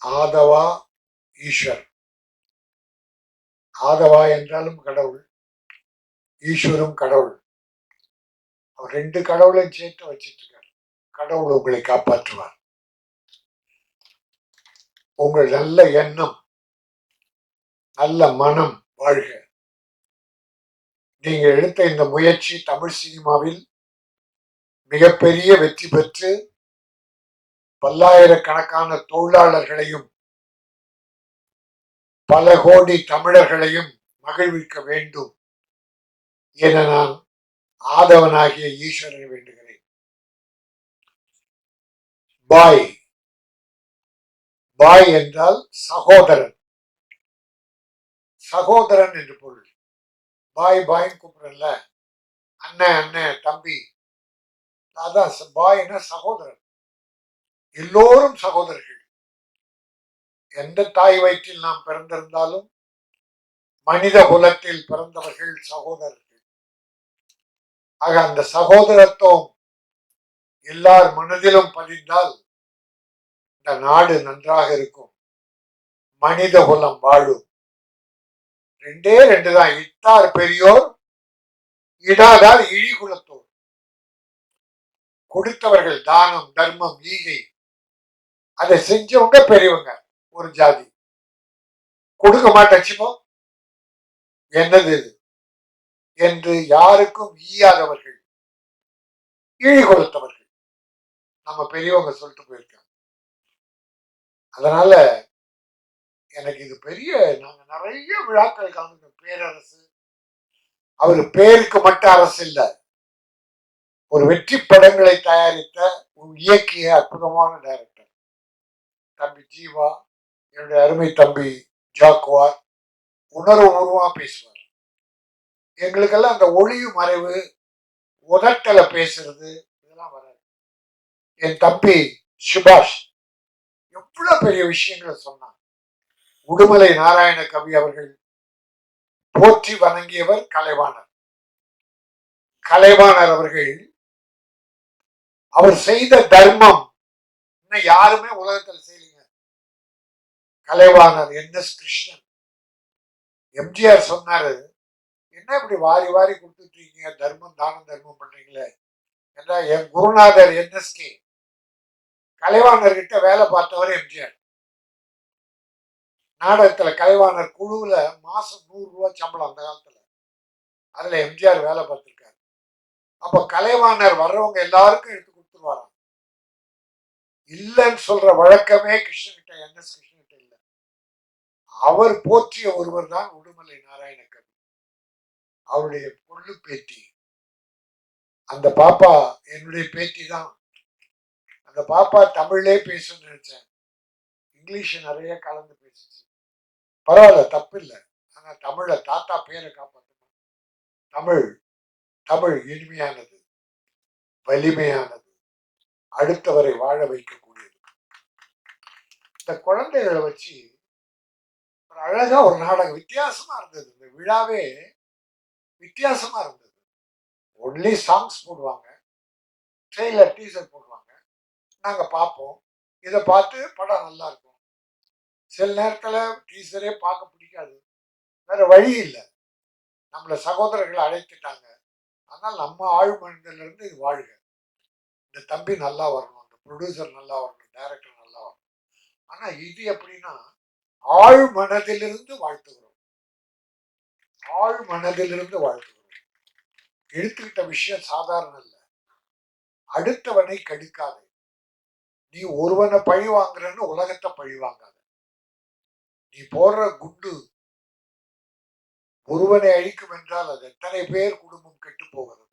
ஆதவா ஈஸ்வர். ஆதவா என்றாலும் கடவுள், ஈஸ்வரும் கடவுள். அவர் 2 கடவுளையும் சேர்த்து வச்சிட்டு இருக்கார். கடவுள் உங்களை காப்பாற்றுவார். உங்கள் நல்ல எண்ணம், நல்ல மனம் வாழ்க. நீங்கள் எடுத்த இந்த முயற்சி தமிழ் சினிமாவில் மிகப்பெரிய வெற்றி பெற்று பல்லாயிரக்கணக்கான தொழிலாளர்களையும் பல கோடி தமிழர்களையும் மகிழ்விக்க வேண்டும் என நான் ஆதவனாகிய ஈஸ்வரனை வேண்டுகிறேன். பாய், பாய் என்றால் சகோதரன், சகோதரன் என்று பொருள். பாய் பாய்ன்னு கூப்பிடல, அண்ணன் அண்ணன் தம்பி, அதான் பாய்னா சகோதரன். எல்லோரும் சகோதரர்கள். எந்த தாய் வயிற்றில் நாம் பிறந்திருந்தாலும் மனித குலத்தில் பிறந்தவர்கள் சகோதரர்கள். ஆக அந்த சகோதரத்துவம் எல்லார் மனதிலும் பதிந்தால் இந்த நாடு நன்றாக இருக்கும், மனித குலம் வாழும். 2 தான், இட்டார் பெரியோர் இடாதார் இழி குலத்தோர். கொடுத்தவர்கள் தானம் தர்மம் ஈகை அதை செஞ்சவங்க பெரியவங்க ஒரு ஜாதி. கொடுக்க மாட்டேச்சுப்போ என்னது இது என்று யாருக்கும் ஈயாதவர்கள் இழி கொடுத்தவர்கள் நம்ம பெரியவங்க சொல்லிட்டு போயிருக்காங்க. அதனால எனக்கு இது பெரிய, நாங்க நிறைய விழாக்கள் கலந்து, பேரரசு, அவரு பேருக்கு மட்டும் அரசு இல்லை, ஒரு வெற்றி படங்களை தயாரித்த இயக்கிய அற்புதமான டைரக்டர் தம்பி ஜீவா, என்னுடைய அருமை தம்பி ஜாக்குவார் உணர்வுபூர்வமா பேசுவார். எங்களுக்கெல்லாம் அந்த ஒளியும் மறைவு, உதட்டல பேசுறது இதெல்லாம் வராது. என் தம்பி சுபாஷ் எவ்வளவு பெரிய விஷயங்களை சொன்னான். உடுமலை நாராயண கவி அவர்கள் போற்றி வணங்கியவர் கலைவாணர். கலைவாணர் அவர்கள் அவர் செய்த தர்மம் இன்னும் யாருமே உலகத்தில் செய்யலீங்க. கலைவாணர் என்.எஸ். கிருஷ்ணன். எம்ஜிஆர் சொன்னாரு, என்ன இப்படி வாரி வாரி கொடுத்துட்டு இருக்கீங்க, தர்மம் தானம் தர்மம் பண்றீங்களே என்றா, என் குருநாதர் என்.எஸ்.கே. கலைவாணர் கிட்ட வேலை பார்த்தவர் எம்ஜிஆர். நாடகத்துல கலைவாணர் குழுவுல மாசம் 100 ரூபாய் சம்பளம் அந்த காலத்துல. அதுல எம்ஜிஆர் வேலை பார்த்திருக்காரு. அப்ப கலைவாணர் வர்றவங்க எல்லாருக்கும் எடுத்து கொடுத்துருவாராம். இல்லைன்னு சொல்ற வழக்கமே கிருஷ்ணகிட்ட, என்.எஸ். கிருஷ்ணகிட்ட இல்ல. அவர் போற்றிய ஒருவர் தான் உடுமலை நாராயண கவி. அவருடைய பொண்ணு பேத்தி, அந்த பாப்பா என்னுடைய பேத்தி தான். அந்த பாப்பா தமிழ்லே பேசணும்னு நினைச்சேன், இங்கிலீஷ் நிறைய கலந்து பேசுச்சு. பரவாயில்ல, தப்பு இல்லை. ஆனா தமிழ தாத்தா பேரை காப்பாற்றணும். தமிழ், தமிழ் இனிமையானது, வலிமையானது, அடுத்தவரை வாழ வைக்கக்கூடியது. இந்த குழந்தைகளை வச்சு ஒரு அழகா ஒரு நாடகம் வித்தியாசமா இருந்தது. இந்த விழாவே வித்தியாசமா இருந்தது. ஒன்லி சாங்ஸ் போடுவாங்க, ட்ரெய்லர் டீசர் போடுவாங்க, நாங்க பார்ப்போம். இதை பார்த்து படம் நல்லா இருக்கும். சில நேரத்துல டீசரே பார்க்க பிடிக்காது, வேற வழி இல்லை. நம்மள சகோதரர்களை அழைத்துட்டாங்க, ஆனால் நம்ம ஆழ் மனதில இருந்து இது வாழ்க. இந்த தம்பி நல்லா வரணும், இந்த ப்ரொடியூசர் நல்லா வரணும், டைரக்டர் நல்லா வரணும். ஆனா இது எப்படின்னா, ஆழ் மனதிலிருந்து வாழ்த்துகிறோம், ஆழ் மனதிலிருந்து வாழ்த்துகிறோம். எடுத்துக்கிட்ட விஷயம் சாதாரண இல்லை. அடுத்தவனை கெடுக்காது. நீ ஒருவனை பழி வாங்குறன்னு உலகத்தை பழி வாங்காத. நீ போடுற குண்டு ஒருவனை அழிக்கும் என்றால் அது எத்தனை பேர் குடும்பம் கெட்டு போகிறது.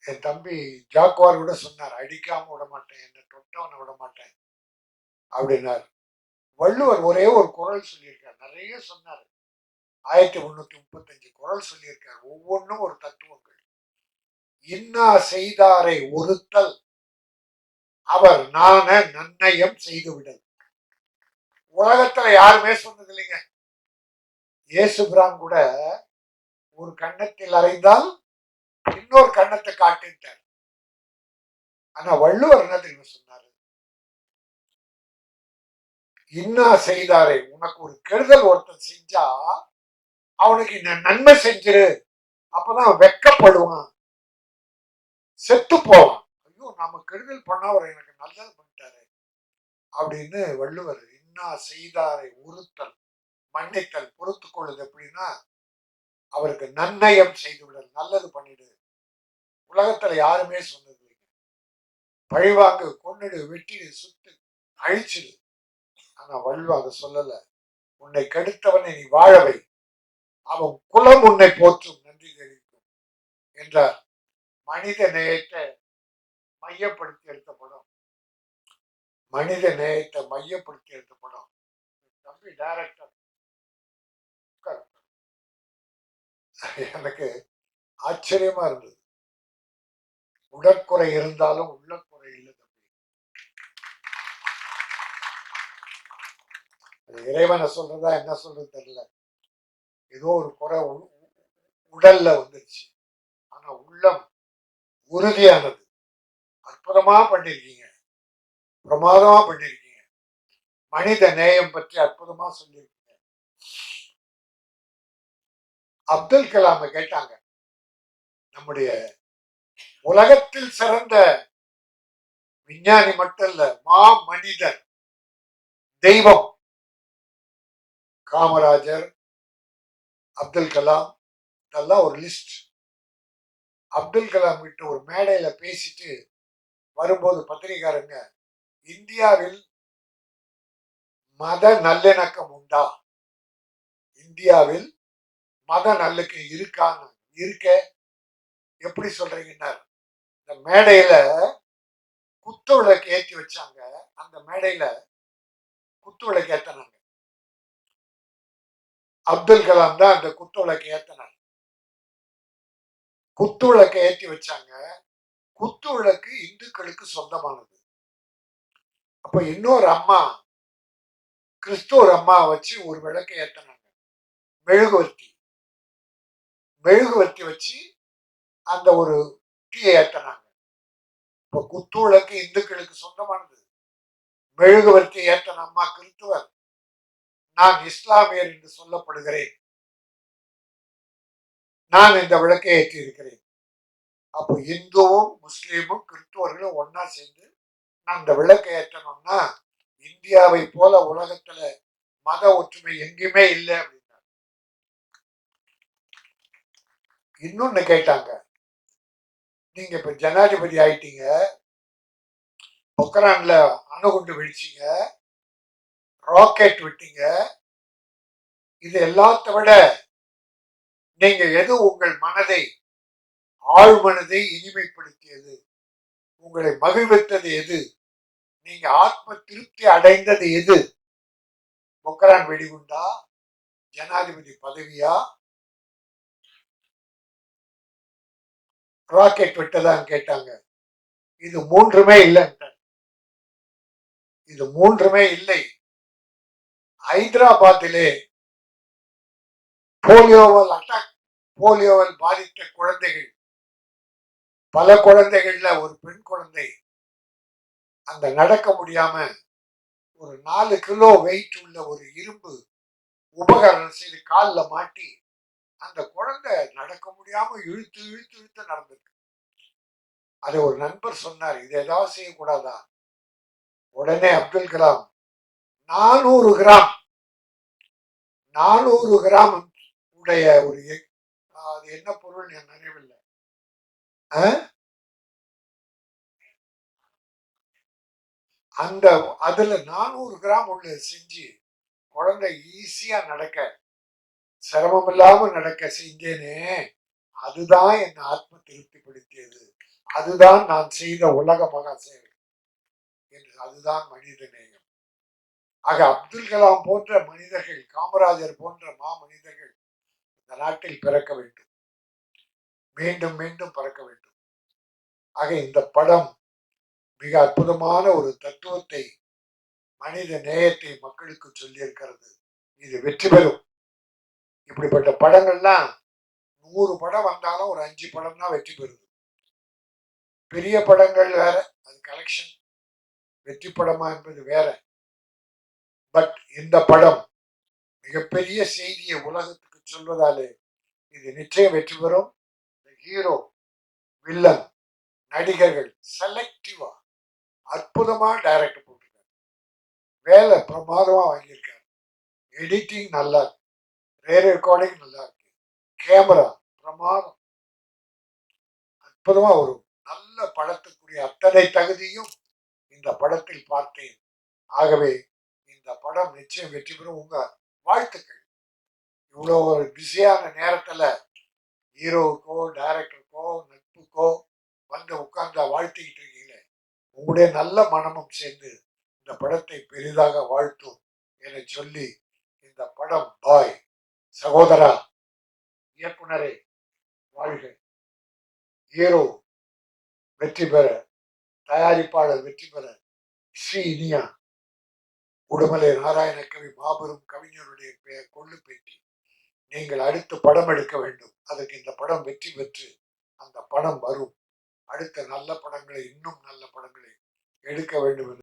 என் தம்பி ஜாக்குவார் கூட சொன்னார், அடிக்காம விட மாட்டேன், என்ன தொட்டவனை விட மாட்டேன் அப்படின்னார். வள்ளுவர் ஒரே ஒரு குறள் சொல்லியிருக்கார், நிறைய சொன்னார். 1335 குறள் சொல்லியிருக்கார். ஒவ்வொன்றும் ஒரு தத்துவங்கள். இன்னா செய்தாரை ஒருத்தல், அவர் நான நன்னயம் செய்துவிடல். உலகத்துல யாருமே சொன்னது இல்லைங்க. இயேசுபிரான் கூட ஒரு கன்னத்தில் அறைந்தால் இன்னொரு கன்னத்தை காட்டுட்டார். ஆனா வள்ளுவர் என்ன தெரியுமா சொன்னாரு, இன்னா செய்தாரே, உனக்கு ஒரு கெடுதல் ஒருத்தன் செஞ்சா அவனுக்கு நன்மை செஞ்சிரு, அப்பதான் வெக்கப்படுவான், செத்து போவான். ஐயோ நாம கெடுதல் பண்ணா அவர் எனக்கு நல்லது பண்ணிட்டாரு அப்படின்னு வள்ளுவர் இன்னா செய்தாரை உறுத்தல், மன்னித்தல், பொறுத்து கொள்ளுது. எப்படின்னா அவருக்கு நன்னயம் செய்து விடல், நல்லது பண்ணிடு. உலகத்துல யாருமே சொன்னது இல்லைங்க, பழிவாங்கு, கொன்னுடு, வெட்டிடு, சுட்டு, அழிச்சிடு. ஆனா வள்ளுவர் அதை சொல்லல. உன்னை கெடுத்தவனை நீ வாழவை, அவன் குலம் உன்னை போற்றும், நன்றி தெரிவிக்கும் என்றார். மனித நேயத்தை மையப்படுத்தி எடுத்த படம், மனித நேயத்தை மையப்படுத்தி எடுத்த படம். தம்பி டைரக்டர் எனக்கு ஆச்சரியமா இருந்தது. உடற்குறை இருந்தாலும் உள்ளக்குறை இல்லை தம்பி. அது இறைவனை சொல்றதா என்ன சொல்றது தெரியல. ஏதோ ஒரு குறை உடல்ல வந்துருச்சு, ஆனா உள்ளம் உறுதியானது. அற்புதமா பண்ணிருக்கீங்க, பிரமாதமா பண்ணிருக்கீங்க. மனித நேயம் பற்றி அற்புதமா சொல்லியிருக்கீங்க. அப்துல் கலாமை கேட்டாங்க, நம்முடைய உலகத்தில் சிறந்த விஞ்ஞானி மட்டும் இல்ல, மா மனிதர், தெய்வம். காமராஜர், அப்துல் கலாம், இதெல்லாம் ஒரு லிஸ்ட். அப்துல் கலாம் கிட்ட ஒரு மேடையில பேசிட்டு வரும்போது பத்திரிகாரங்க, இந்தியாவில் மத நல்லிணக்கம் உண்டா, இந்தியாவில் மத நல்லுக்கு இருக்கான்னு, இருக்க, எப்படி சொல்றீங்கன்னாரு. இந்த மேடையில குத்து விளக்கு ஏற்றி வச்சாங்க, அந்த மேடையில குத்து விளக்கு ஏத்தினாங்க. அப்துல் கலாம் தான் அந்த குத்து விளக்கு ஏத்தினார். குத்து விளக்கு ஏற்றி வச்சாங்க. குத்து விளக்கு இந்துக்களுக்கு சொந்தமானது. அப்ப இன்னொரு அம்மா, கிறிஸ்துவ அம்மா வச்சு ஒரு விளக்கு ஏத்தினாங்க, மெழுகுவர்த்தி. மெழுகுவர்த்தி வச்சு அந்த ஒரு தீயை ஏத்தினாங்க. இப்ப குத்து விளக்கு இந்துக்களுக்கு சொந்தமானது, மெழுகுவர்த்தி ஏத்தன அம்மா கிறிஸ்துவர், நான் இஸ்லாமியர் என்று சொல்லப்படுகிறேன், நான் இந்த விளக்கை ஏற்றி இருக்கிறேன். அப்போ இந்துவும் முஸ்லீமும் கிறிஸ்துவர்களும் ஒன்னா சேர்ந்து நான் இந்த விளக்கை ஏற்றணும்னா, இந்தியாவை போல உலகத்துல மத ஒற்றுமை எங்கேயுமே இல்லை அப்படின்னா. இன்னொன்னு கேட்டாங்க, நீங்க இப்ப ஜனாதிபதி ஆயிட்டீங்க, பொக்ரான்ல அணுகுண்டு வெடிச்சீங்க, ராக்கெட் விட்டீங்க, இது எல்லாத்த விட நீங்க எது உங்கள் மனதை, ஆழ் மனதை இனிமைப்படுத்தியது, உங்களை மகிழ்வித்தது எது, நீங்க ஆத்ம திருப்தி அடைந்தது எது? பொக்ரான் வெடிகுண்டா, ஜனாதிபதி பதவியா, ராக்கெட் விட்டதான்னு கேட்டாங்க. இது மூன்றுமே இல்லை, இது மூன்றுமே இல்லை. ஹைதராபாத்திலே போலியோவால் பாதித்த குழந்தைகள், பல குழந்தைகள்ல ஒரு பெண் குழந்தை அந்த நடக்க முடியாம ஒரு 4 கிலோ வெயிட் உள்ள ஒரு இரும்பு உபகரணம் செய்து காலில் மாட்டி அந்த குழந்தை நடக்க முடியாம இழுத்து இழுத்து இழுத்து நடந்திருக்கு. அதை ஒரு நண்பர் சொன்னார், இது ஏதாவது செய்யக்கூடாதா? உடனே அப்துல் கலாம் 400 கிராம் 400 கிராம் உடைய ஒரு, அது என்ன பொருள் என் நினைவில்லை, அந்த அதுல 400 கிராம் உள்ள செஞ்சு குழந்தை ஈஸியா நடக்க, சிரமம் இல்லாம நடக்க செஞ்சேனே, அதுதான் என் ஆத்ம திருப்திப்படுத்தியது, அதுதான் நான் செய்த உலக மகா சேவை என்று. அதுதான் மனித நேயம். ஆக அப்துல் கலாம் போன்ற மனிதர்கள், காமராஜர் போன்ற மனிதர்கள் இந்த நாட்டில் பிறக்க வேண்டும், மீண்டும் மீண்டும் பிறக்க வேண்டும். ஆக இந்த படம் மிக அற்புதமான ஒரு தத்துவத்தை, மனித நேயத்தை மக்களுக்கு சொல்லியிருக்கிறது. இது வெற்றி பெறும். இப்படிப்பட்ட படங்கள்லாம் 100 படம் வந்தாலும் ஒரு 5 படம் தான் வெற்றி பெறுது. பெரிய படங்கள் வேற, அது கலெக்ஷன். வெற்றி படமா என்பது வேற. பட் இந்த படம் மிகப்பெரிய செய்தியை உலகத்துக்கு சொல்வதாலே இது நிச்சயம் வெற்றி பெறும். ஹீரோ, வில்லன், நடிகர்கள் செலக்டிவா அற்புதமா டைரக்ட் போட்டிருக்காரு. வேலை பிரமாதமா வாங்கியிருக்காரு. எடிட்டிங் நல்லா இருக்கு, ரேர் ரெக்கார்டிங் நல்லா இருக்கு, கேமரா பிரமாதம், அற்புதமா ஒரு நல்ல படத்துக்குரிய அத்தனை தகுதியும் இந்த படத்தில் பார்த்தேன். ஆகவே இந்த படம் நிச்சயம் வெற்றி பெறும். உங்க வாழ்த்துக்கள். இவ்வளோ ஒரு பிஸியான நேரத்துல ஹீரோவுக்கோ டைரக்டருக்கோ நட்புக்கோ வந்து உட்கார்ந்து வாழ்த்திக்கிட்டு இருக்கீங்களே, உங்களுடைய நல்ல மனமும் சேர்ந்து இந்த படத்தை பெரிதாக வாழ்த்தும் என சொல்லி இந்த படம் பாய் சகோதரா, இயக்குனரே வாழ்க, ஹீரோ வெற்றி பெற, தயாரிப்பாளர் வெற்றி பெற, ஸ்ரீ இனியா, உடுமலை நாராயணகவி மாபெரும் கவிஞருடைய கொள்ளு பேட்டி, நீங்கள் அடுத்து படம் எடுக்க வேண்டும், அதற்கு இந்த படம் வெற்றி பெற்று அந்த படம் வரும், அடுத்த நல்ல படங்களை, இன்னும் நல்ல படங்களை எடுக்க வேண்டும் என்று